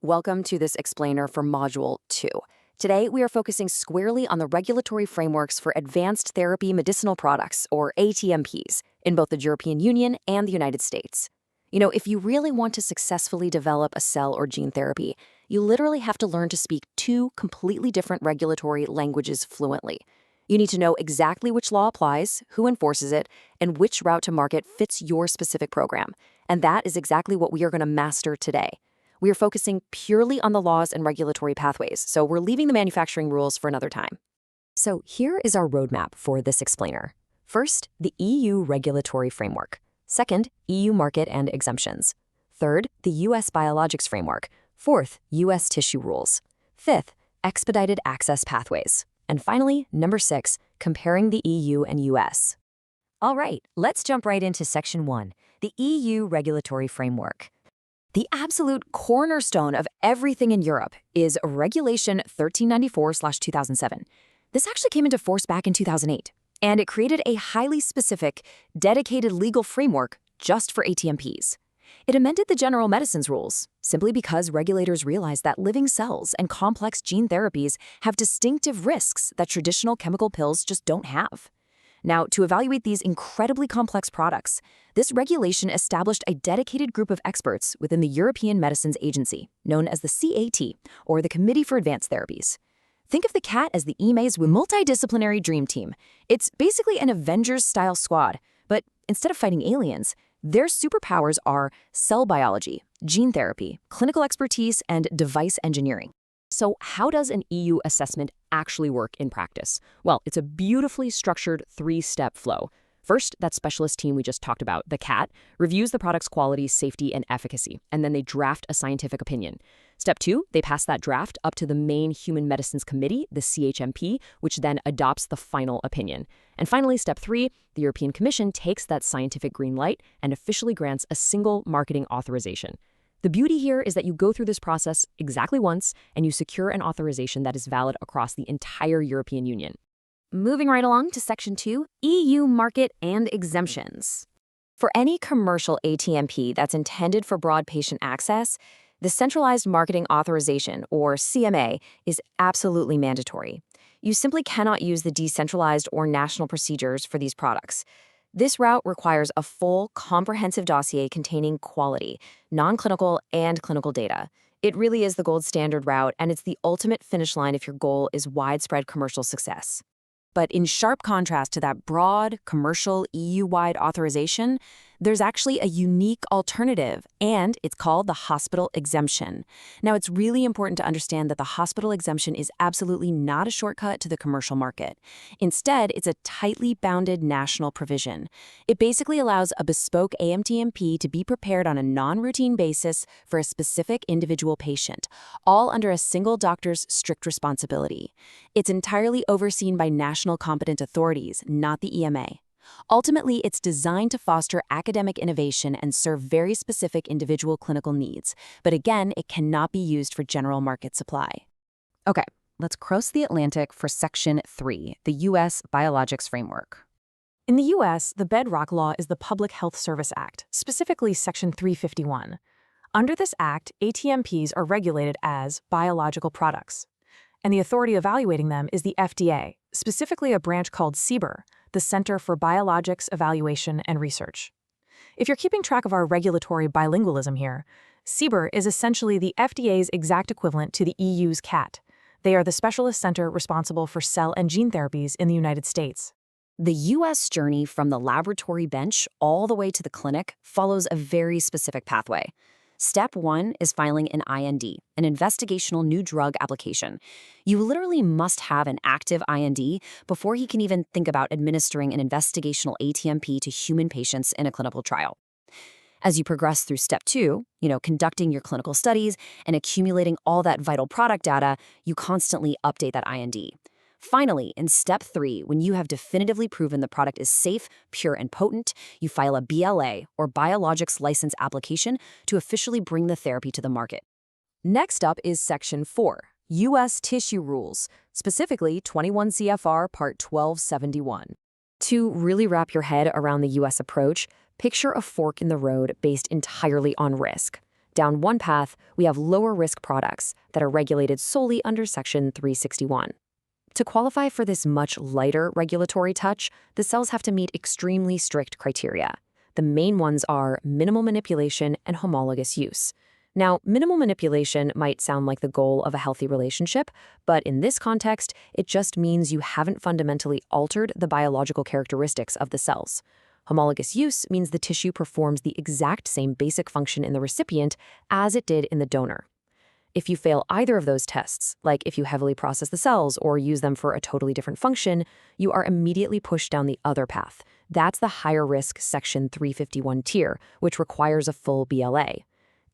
Welcome to this explainer for Module 2. Today, we are focusing squarely on the regulatory frameworks for Advanced Therapy Medicinal Products, or ATMPs, in both the European Union and the United States. If you really want to successfully develop a cell or gene therapy, you literally have to learn to speak two completely different regulatory languages fluently. You need to know exactly which law applies, who enforces it, and which route to market fits your specific program. And that is exactly what we are going to master today. We are focusing purely on the laws and regulatory pathways, so we're leaving the manufacturing rules for another time. So here is our roadmap for this explainer. First, the EU regulatory framework. Second, EU market and exemptions. Third, the US biologics framework. Fourth, US tissue rules. Fifth, expedited access pathways. And finally, number 6, comparing the EU and US. All right, let's jump right into Section 1, the EU regulatory framework. The absolute cornerstone of everything in Europe is Regulation 1394/2007. This actually came into force back in 2008, and it created a highly specific, dedicated legal framework just for ATMPs. It amended the general medicines rules simply because regulators realized that living cells and complex gene therapies have distinctive risks that traditional chemical pills just don't have. Now, to evaluate these incredibly complex products, this regulation established a dedicated group of experts within the European Medicines Agency, known as the CAT, or the Committee for Advanced Therapies. Think of the CAT as the EMA's multidisciplinary dream team. It's basically an Avengers-style squad, but instead of fighting aliens, their superpowers are cell biology, gene therapy, clinical expertise, and device engineering. So how does an EU assessment actually work in practice? Well, it's a beautifully structured 3-step flow. First, that specialist team we just talked about, the CAT, reviews the product's quality, safety, and efficacy, and then they draft a scientific opinion. Step 2, they pass that draft up to the main Human Medicines Committee, the CHMP, which then adopts the final opinion. And finally, Step 3, the European Commission takes that scientific green light and officially grants a single marketing authorization. The beauty here is that you go through this process exactly once and you secure an authorization that is valid across the entire European Union. Moving right along to Section 2, EU market and exemptions. For any commercial ATMP that's intended for broad patient access, the Centralized Marketing Authorization, or CMA, is absolutely mandatory. You simply cannot use the decentralized or national procedures for these products. This route requires a full, comprehensive dossier containing quality, non-clinical, and clinical data. It really is the gold standard route, and it's the ultimate finish line if your goal is widespread commercial success. But in sharp contrast to that broad, commercial, EU-wide authorization, there's actually a unique alternative, and it's called the hospital exemption. Now, it's really important to understand that the hospital exemption is absolutely not a shortcut to the commercial market. Instead, it's a tightly bounded national provision. It basically allows a bespoke ATMP to be prepared on a non-routine basis for a specific individual patient, all under a single doctor's strict responsibility. It's entirely overseen by national competent authorities, not the EMA. Ultimately, it's designed to foster academic innovation and serve very specific individual clinical needs. But again, it cannot be used for general market supply. Okay, let's cross the Atlantic for Section 3, the U.S. Biologics Framework. In the U.S., the bedrock law is the Public Health Service Act, specifically Section 351. Under this act, ATMPs are regulated as biological products, and the authority evaluating them is the FDA, specifically a branch called CBER, the Center for Biologics Evaluation and Research. If you're keeping track of our regulatory bilingualism here, CBER is essentially the FDA's exact equivalent to the EU's CAT. They are the specialist center responsible for cell and gene therapies in the United States. The U.S. journey from the laboratory bench all the way to the clinic follows a very specific pathway. Step 1 is filing an IND, an investigational new drug application. You literally must have an active IND before he can even think about administering an investigational ATMP to human patients in a clinical trial. As you progress through Step 2, conducting your clinical studies and accumulating all that vital product data, you constantly update that IND. Finally, in Step 3, when you have definitively proven the product is safe, pure, and potent, you file a BLA, or Biologics License Application, to officially bring the therapy to the market. Next up is Section 4, U.S. Tissue Rules, specifically 21 CFR Part 1271. To really wrap your head around the U.S. approach, picture a fork in the road based entirely on risk. Down one path, we have lower-risk products that are regulated solely under Section 361. To qualify for this much lighter regulatory touch, the cells have to meet extremely strict criteria. The main ones are minimal manipulation and homologous use. Now, minimal manipulation might sound like the goal of a healthy relationship, but in this context, it just means you haven't fundamentally altered the biological characteristics of the cells. Homologous use means the tissue performs the exact same basic function in the recipient as it did in the donor. If you fail either of those tests, like if you heavily process the cells or use them for a totally different function, you are immediately pushed down the other path. That's the higher risk Section 351 tier, which requires a full BLA.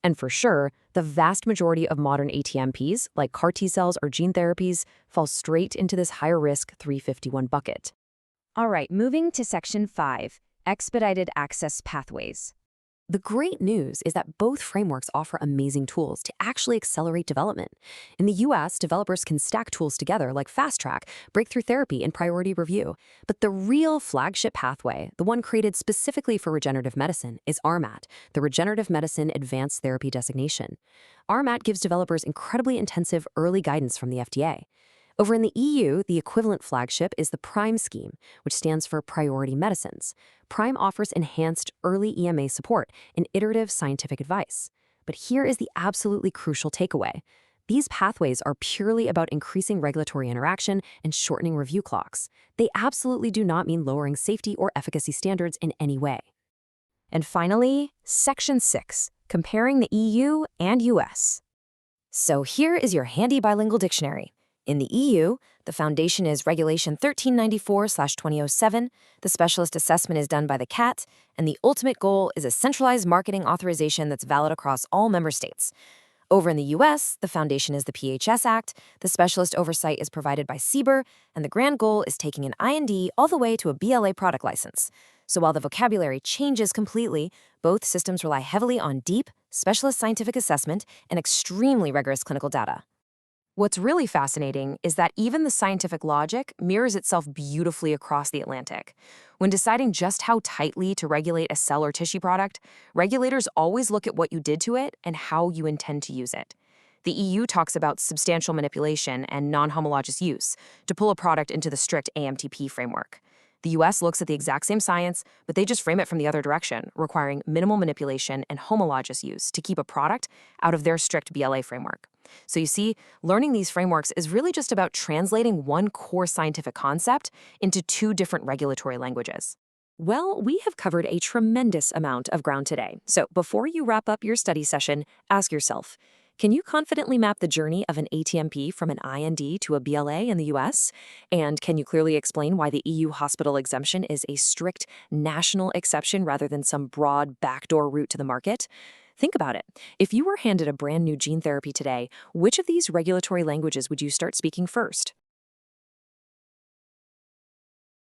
And for sure, the vast majority of modern ATMPs, like CAR T cells or gene therapies, fall straight into this higher risk 351 bucket. All right, moving to Section 5, expedited access pathways. The great news is that both frameworks offer amazing tools to actually accelerate development. In the US, developers can stack tools together like Fast Track, Breakthrough Therapy, and Priority Review. But the real flagship pathway, the one created specifically for regenerative medicine, is RMAT, the Regenerative Medicine Advanced Therapy Designation. RMAT gives developers incredibly intensive early guidance from the FDA. Over in the EU, the equivalent flagship is the PRIME scheme, which stands for Priority Medicines. PRIME offers enhanced early EMA support and iterative scientific advice. But here is the absolutely crucial takeaway. These pathways are purely about increasing regulatory interaction and shortening review clocks. They absolutely do not mean lowering safety or efficacy standards in any way. And finally, Section 6, comparing the EU and US. So here is your handy bilingual dictionary. In the EU, the foundation is Regulation 1394/2007, the specialist assessment is done by the CAT, and the ultimate goal is a centralized marketing authorization that's valid across all member states. Over in the US, the foundation is the PHS Act, the specialist oversight is provided by CBER, and the grand goal is taking an IND all the way to a BLA product license. So while the vocabulary changes completely, both systems rely heavily on deep, specialist scientific assessment and extremely rigorous clinical data. What's really fascinating is that even the scientific logic mirrors itself beautifully across the Atlantic. When deciding just how tightly to regulate a cell or tissue product, regulators always look at what you did to it and how you intend to use it. The EU talks about substantial manipulation and non-homologous use to pull a product into the strict AMTP framework. The US looks at the exact same science, but they just frame it from the other direction, requiring minimal manipulation and homologous use to keep a product out of their strict BLA framework. So you see, learning these frameworks is really just about translating one core scientific concept into two different regulatory languages. Well, we have covered a tremendous amount of ground today. So before you wrap up your study session, ask yourself, can you confidently map the journey of an ATMP from an IND to a BLA in the US? And can you clearly explain why the EU hospital exemption is a strict national exception rather than some broad backdoor route to the market? Think about it. If you were handed a brand new gene therapy today, which of these regulatory languages would you start speaking first?